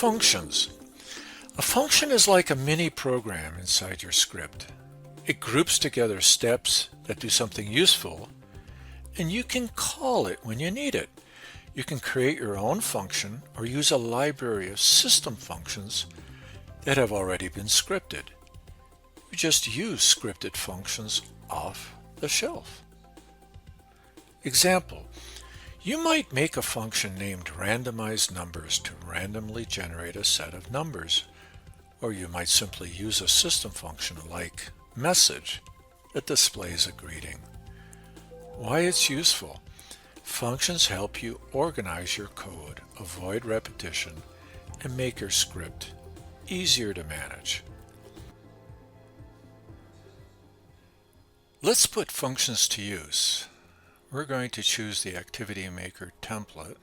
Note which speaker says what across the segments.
Speaker 1: Functions. A function is like a mini program inside your script. It groups together steps that do something useful, and you can call it when you need it. You can create your own function or use a library of system functions that have already been scripted. You just use scripted functions off the shelf. Example: you might make a function named randomize numbers to randomly generate a set of numbers, or you might simply use a system function like message that displays a greeting. Why it's useful? Functions help you organize your code, avoid repetition, and make your script easier to manage. Let's put functions to use. We're going to choose the Activity Maker template.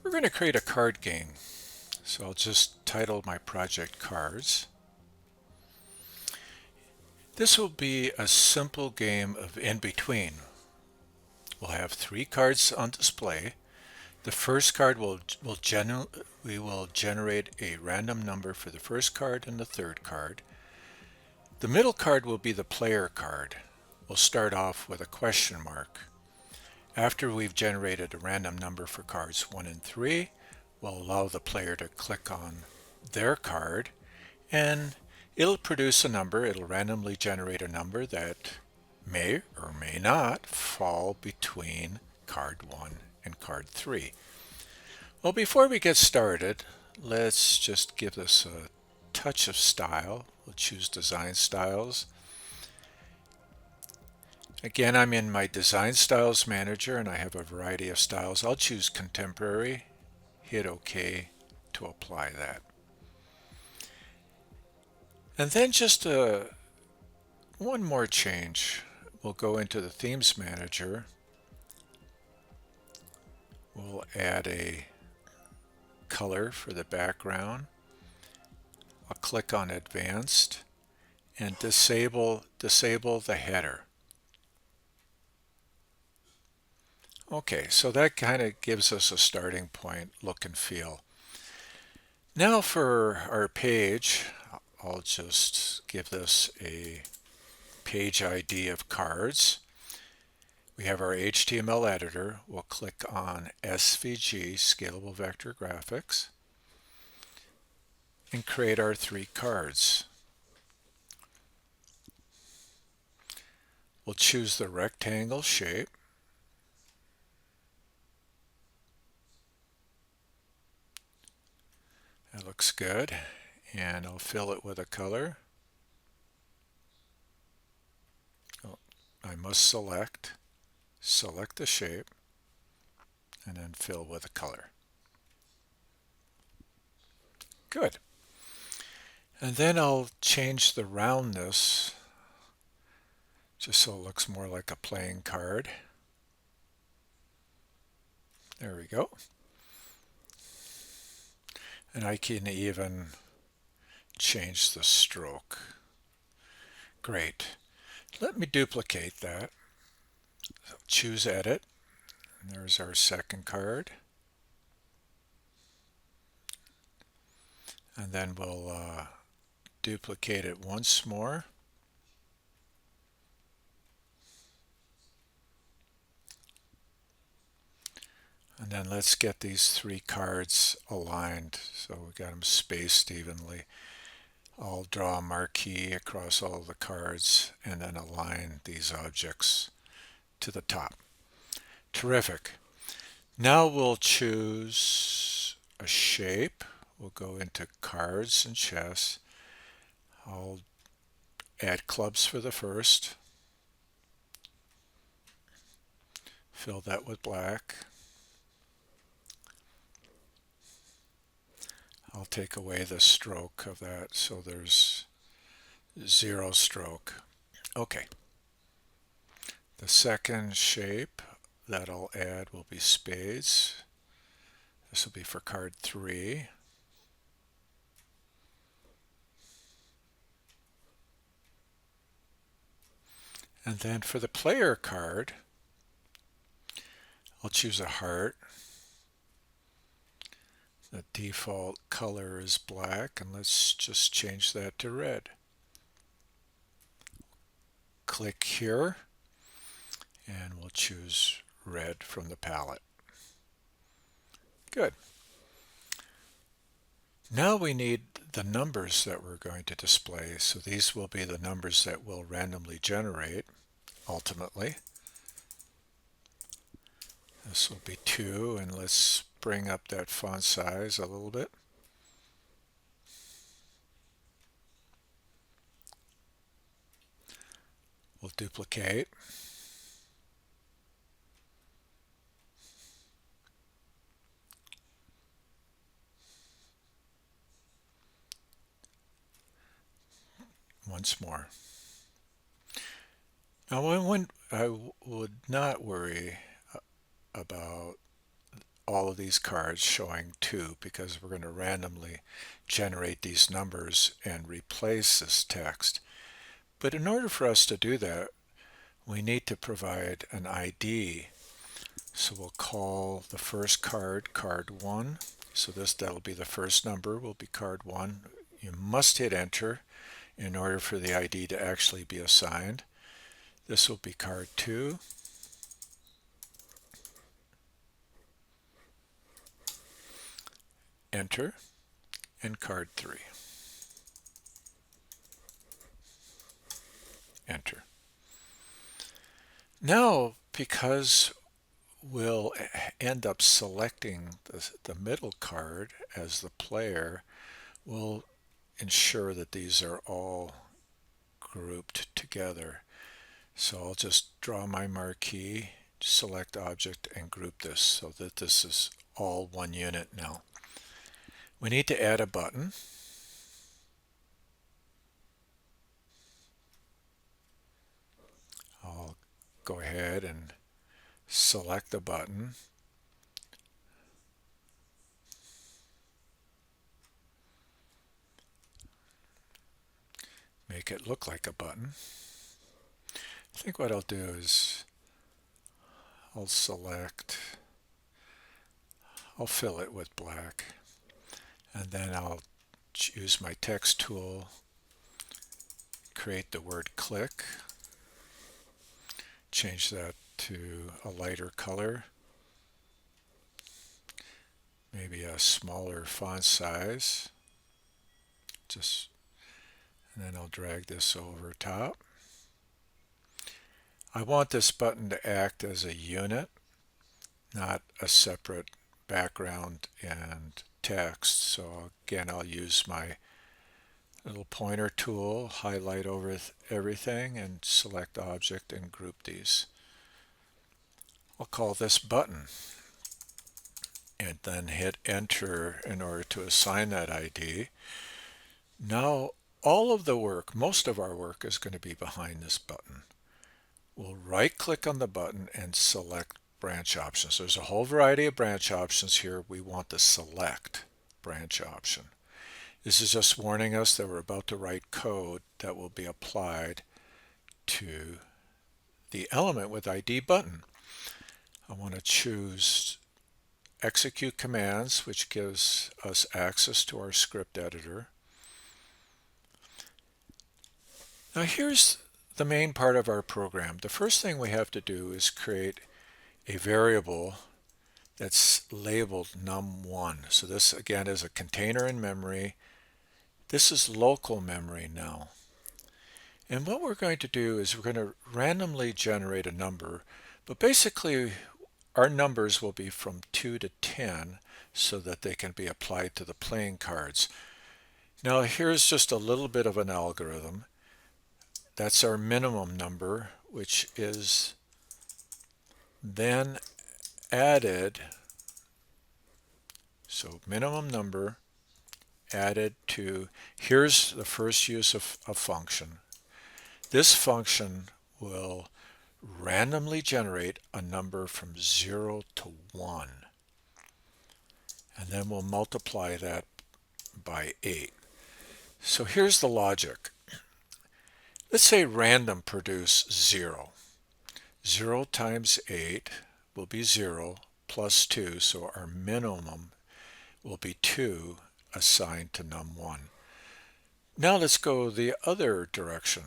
Speaker 1: We're going to create a card game. So I'll just title my project Cards. This will be a simple game of in-between. We'll have 3 cards on display. The first card we will generate a random number for the first card and the third card. The middle card will be the player card. We'll start off with a question mark. After we've generated a random number for cards 1 and 3, we'll allow the player to click on their card and it'll produce a number. It'll randomly generate a number that may or may not fall between card 1 and card 3. Well, before we get started, let's just give this a touch of style. We'll choose Design Styles. Again, I'm in my Design Styles Manager and I have a variety of styles. I'll choose Contemporary, hit OK to apply that. And then just one more change. We'll go into the Themes Manager. We'll add a color for the background. I'll click on Advanced and disable the header. Okay, so that kind of gives us a starting point, look and feel. Now for our page, I'll just give this a page ID of cards. We have our HTML editor. We'll click on SVG, Scalable Vector Graphics, and create our 3 cards. We'll choose the rectangle shape. That looks good, and I'll fill it with a color. Oh, I must select the shape and then fill with a color. Good. And then I'll change the roundness just so it looks more like a playing card. There we go. And I can even change the stroke. Great. Let me duplicate that. Choose Edit. And there's our second card. And then we'll duplicate it once more. And then let's get these 3 cards aligned so we got them spaced evenly. I'll draw a marquee across all the cards and then align these objects to the top. Terrific. Now we'll choose a shape. We'll go into Cards and Chess. I'll add clubs for the first. Fill that with black. I'll take away the stroke of that so there's 0 stroke. Okay. The second shape that I'll add will be spades. This will be for card 3. And then for the player card, I'll choose a heart. The default color is black, and let's just change that to red. Click here, and we'll choose red from the palette. Good. Now we need the numbers that we're going to display. So these will be the numbers that we'll randomly generate ultimately. This will be 2, and let's bring up that font size a little bit. We'll duplicate. Once more. Now, I would not worry about all of these cards showing 2 because we're going to randomly generate these numbers and replace this text. But in order for us to do that, we need to provide an ID. So we'll call the first card card 1. So that'll be the first number, will be card 1. You must hit enter in order for the ID to actually be assigned. This will be card 2. Enter, and card 3. Enter. Now, because we'll end up selecting the middle card as the player, we'll ensure that these are all grouped together. So I'll just draw my marquee, select object, and group this so that this is all one unit now. We need to add a button. I'll go ahead and select the button. Make it look like a button. I think what I'll do is I'll fill it with black, and then I'll use my text tool, create the word click, change that to a lighter color, maybe a smaller font size, and then I'll drag this over top. I want this button to act as a unit, not a separate background and text. So again, I'll use my little pointer tool, highlight over everything, and select object and group these. I'll call this button, and then hit enter in order to assign that ID. Now all of the work, most of our work, is going to be behind this button. We'll right click on the button and select branch options. There's a whole variety of branch options here. We want the select branch option. This is just warning us that we're about to write code that will be applied to the element with ID button. I want to choose execute commands, which gives us access to our script editor. Now here's the main part of our program. The first thing we have to do is create a variable that's labeled num1. So this again is a container in memory. This is local memory now. And what we're going to do is we're going to randomly generate a number, but basically our numbers will be from 2 to 10 so that they can be applied to the playing cards. Now here's just a little bit of an algorithm. That's our minimum number, which is then added, so minimum number added to, here's the first use of a function. This function will randomly generate a number from 0 to 1, and then we'll multiply that by 8. So here's the logic. Let's say random produce 0. 0 times 8 will be 0 plus 2, so our minimum will be 2 assigned to num1. Now let's go the other direction.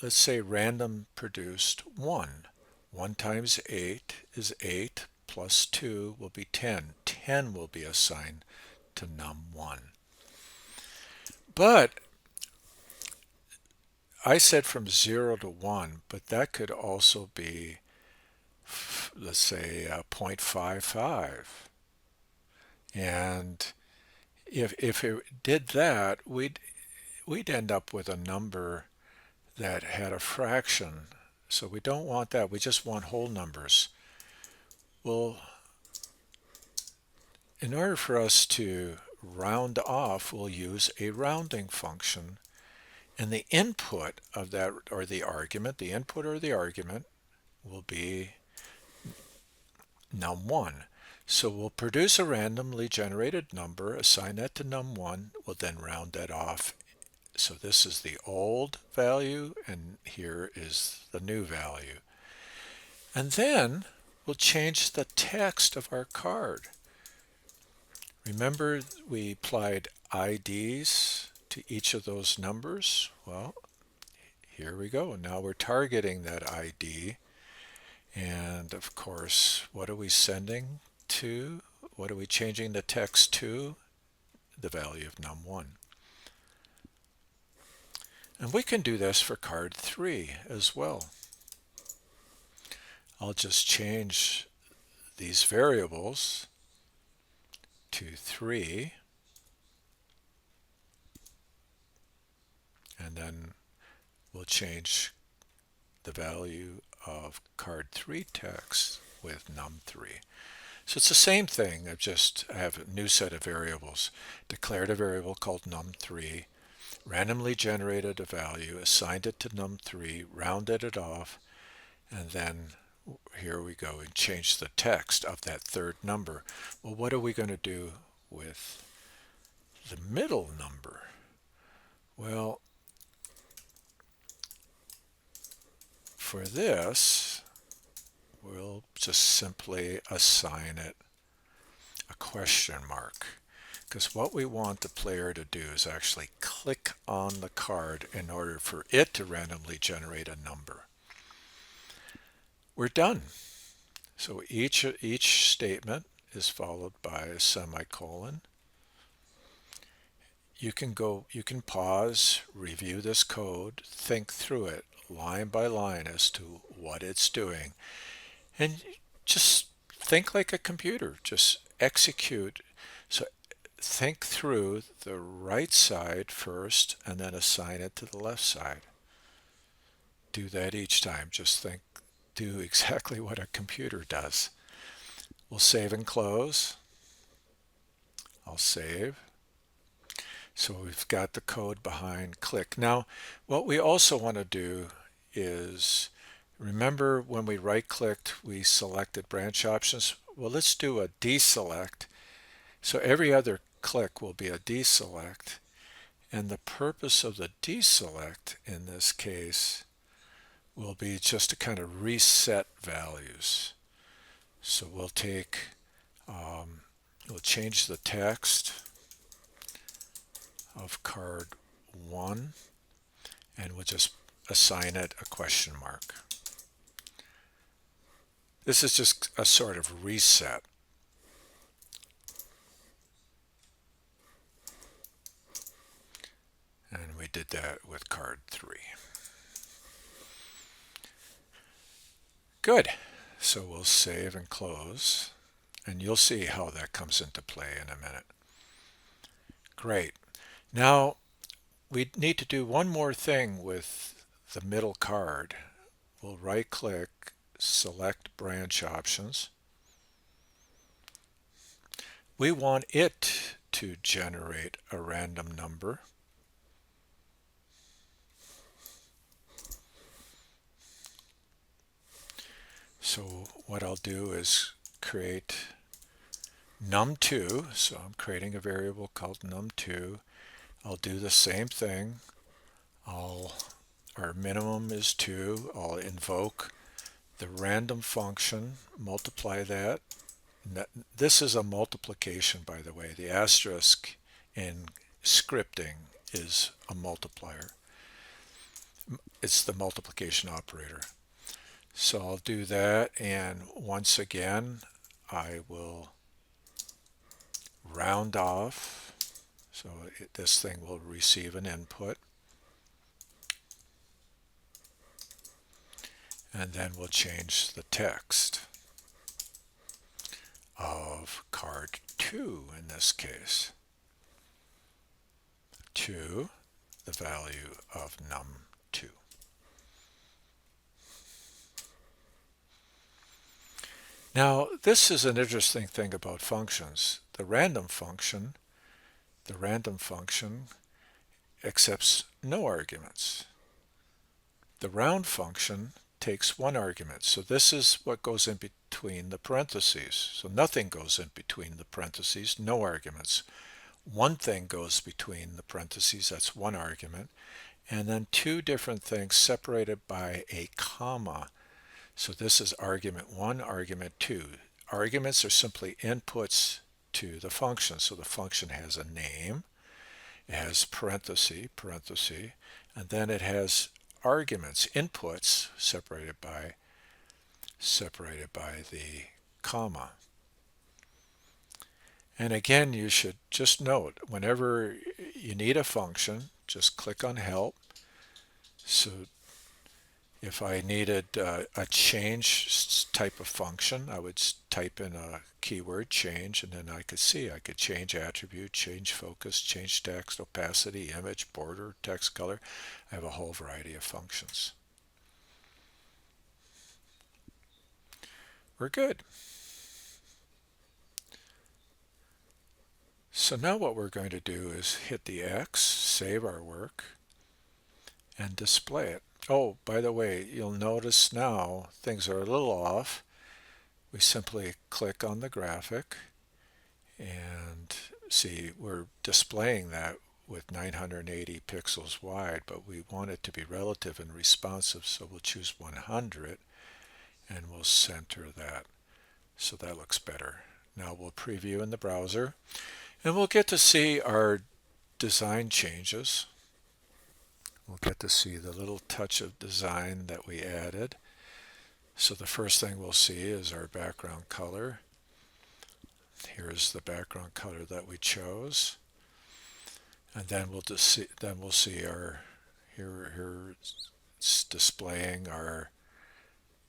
Speaker 1: Let's say random produced 1. 1 times 8 is 8, plus 2 will be 10. 10 will be assigned to num1. But I said from 0 to 1, but that could also be, let's say, 0.55. And if it did that, we'd end up with a number that had a fraction. So we don't want that. We just want whole numbers. Well, in order for us to round off, we'll use a rounding function. And the input of that, or the argument, will be num1. So we'll produce a randomly generated number, assign that to num1, we'll then round that off. So this is the old value, and here is the new value. And then we'll change the text of our card. Remember we applied IDs to each of those numbers? Well, here we go. Now we're targeting that ID. And of course, what are we sending to? What are we changing the text to? The value of num1. And we can do this for card 3 as well. I'll just change these variables to 3, and then we'll change the value of card 3 text with num3. So it's the same thing. I have a new set of variables. Declared a variable called num3, randomly generated a value, assigned it to num3, rounded it off, and then here we go and change the text of that third number. Well, what are we going to do with the middle number? Well, for this, we'll just simply assign it a question mark, because what we want the player to do is actually click on the card in order for it to randomly generate a number. We're done. So each statement is followed by a semicolon. You can pause, review this code, think through it line by line as to what it's doing, and just think like a computer. Just execute. So think through the right side first and then assign it to the left side. Do that each time. Just do exactly what a computer does. We'll save and close. I'll save. So we've got the code behind click. Now, what we also want to do is, remember when we right-clicked, we selected branch options? Well, let's do a deselect. So every other click will be a deselect. And the purpose of the deselect in this case will be just to kind of reset values. So we'll change the text of card 1, and we'll just assign it a question mark. This is just a sort of reset. And we did that with card 3. Good. So we'll save and close, and you'll see how that comes into play in a minute. Great. Now we need to do one more thing with the middle card. We'll right-click, select branch options. We want it to generate a random number. So what I'll do is create num2. So I'm creating a variable called num2. I'll do the same thing. Our minimum is 2. I'll invoke the random function, multiply that This is a multiplication, by the way. The asterisk in scripting is a multiplier. It's the multiplication operator. So I'll do that, and once again I will round off, so this thing will receive an input, and then we'll change the text of card 2 in this case to the value of num2. Now this is an interesting thing about functions. The random function accepts no arguments. The round function takes one argument. So this is what goes in between the parentheses. So nothing goes in between the parentheses, no arguments. One thing goes between the parentheses, that's one argument, and then two different things separated by a comma. So this is argument 1, argument 2. Arguments are simply inputs to the function. So the function has a name, it has parenthesis, and then it has arguments, inputs separated by the comma. And again, you should just note, whenever you need a function, just click on help. So if I needed a change type of function, I would type in a keyword change, and then I could change attribute, change focus, change text, opacity, image, border, text color. I have a whole variety of functions. We're good. So now what we're going to do is hit the X, save our work, and display it. Oh, by the way, you'll notice now things are a little off. We simply click on the graphic and see we're displaying that with 980 pixels wide, but we want it to be relative and responsive, so we'll choose 100 and we'll center that. So that looks better. Now we'll preview in the browser and we'll get to see our design changes. We'll get to see the little touch of design that we added. So the first thing we'll see is our background color. Here's the background color that we chose, and then we'll see our here it's displaying our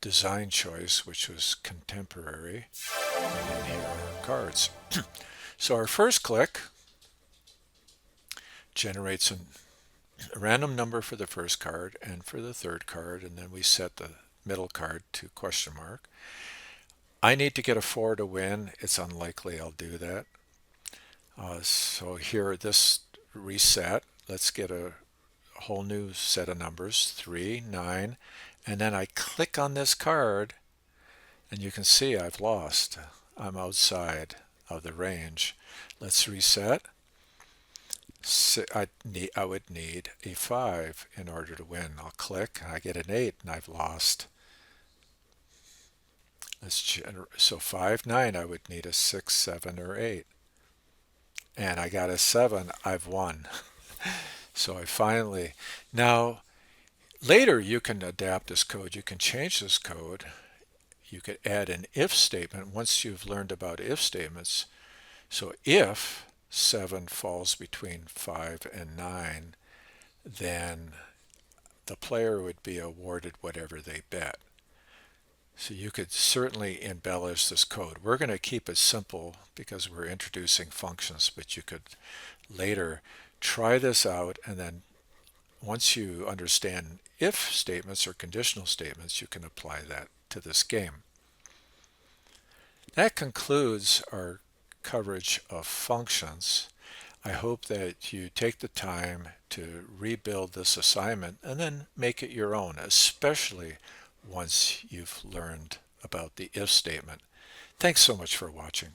Speaker 1: design choice, which was contemporary, and then here are our cards. So our first click generates a random number for the first card and for the third card, and then we set the middle card to question mark. I need to get a 4 to win. It's unlikely I'll do that. So here, this reset, let's get a whole new set of numbers, 3, 9, and then I click on this card and you can see I've lost. I'm outside of the range. Let's reset. I would need a 5 in order to win. I'll click and I get an 8 and I've lost. So 5, 9, I would need a 6, 7, or 8. And I got a 7, I've won. So I finally, now later you can adapt this code, you can change this code, you could add an if statement once you've learned about if statements. So if 7 falls between 5 and 9, then the player would be awarded whatever they bet. So you could certainly embellish this code. We're going to keep it simple because we're introducing functions, but you could later try this out, and then once you understand if statements or conditional statements, you can apply that to this game. That concludes our coverage of functions. I hope that you take the time to rebuild this assignment and then make it your own, especially once you've learned about the if statement. Thanks so much for watching.